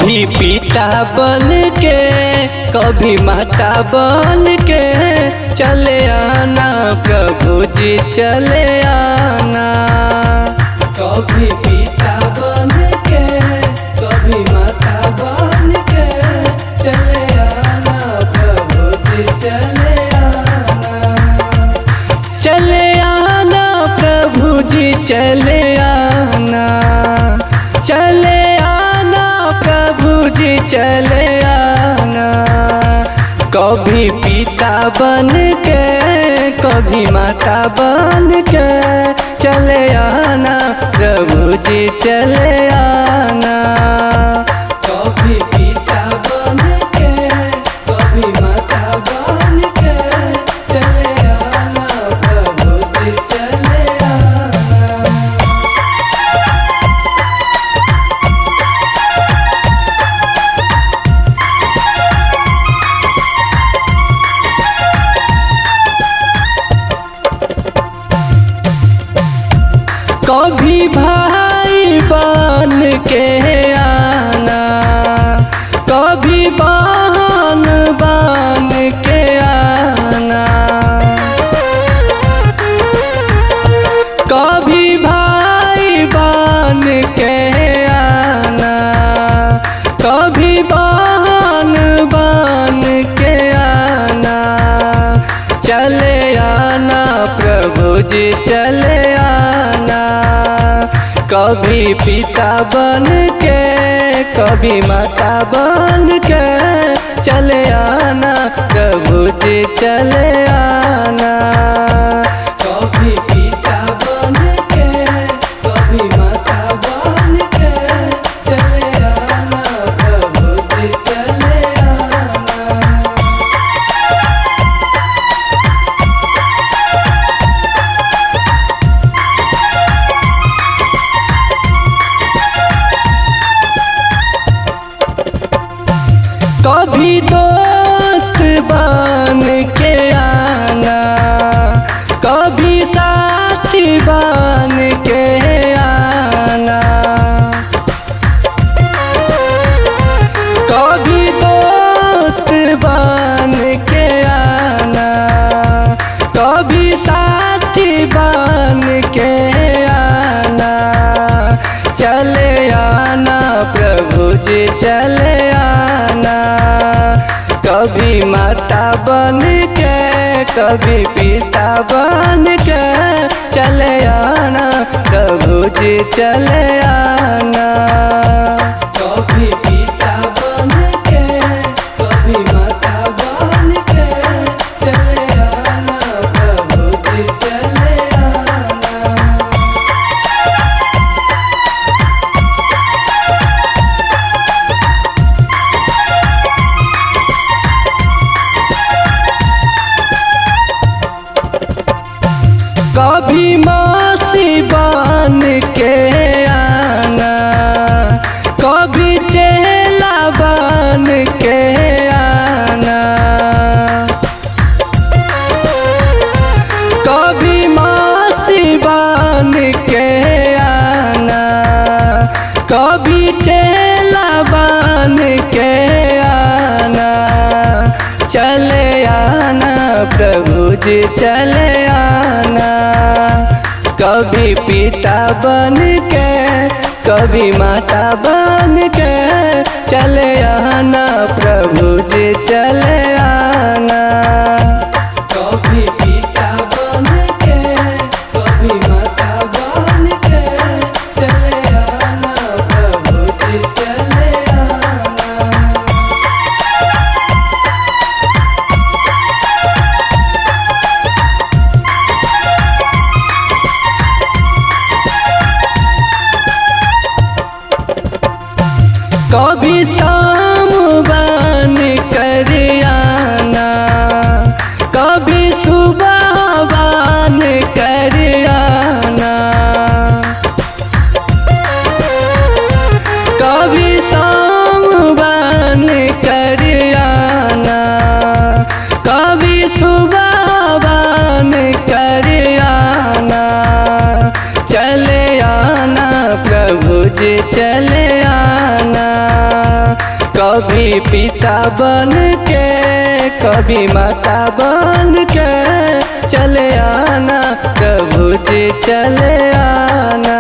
कभी पिता बन के कभी माता बन के चले आना प्रभु जी चले आना। कभी पिता बन के कभी माता बन के चले आना प्रभु जी चले आना। चले आना प्रभु जी चले आना। चले आना प्रभु जी चले आना। कभी पिता बन के कभी माता बन के चले आना प्रभु जी चले आना। कभी पिता बन के कभी माता बन के चले आना प्रभु जी चले आना। कभी भाई बन के आना कभी बहन बन के आना। कभी भाई बन के आना कभी बहन बन के आना। चले आना प्रभु जी चले आना। कभी पिता बन के कभी माता बन के चले आना प्रभु जी चले आना। कभी पिता बन के कभी माता बन के चले आना प्रभु जी चले आना। कभी दोस्त बन के आना कभी साथी बन के आना। कभी दोस्त बन के आना कभी साथी बन के आना। चले आना प्रभु जी चले आना। कभी माता बन के कभी पिता बन के चले आना प्रभु जी चले आना। कभी पिता बन के कभी माता बन के चले आना प्रभु जी चले आना। कभी मौसी बन के आना कभी चेला बन के आना। कभी मौसी बन के आना कभी चेला बन के आना। चले आना प्रभु जी चले आना। कभी पिता बन के कभी माता बन के चले आना प्रभु जी चले आना। कभी पिता बन के कभी माता बन के चले आना प्रभु जी चले आना। कभी शाम बन कर आना कभी सुबह बन कर आना। कभी शाम बन कर आना कभी सुबह बन कर आना। चले आना प्रभु जी चले आना। कभी पिता बन के कभी माता बन के चले आना, प्रभु जी चले आना।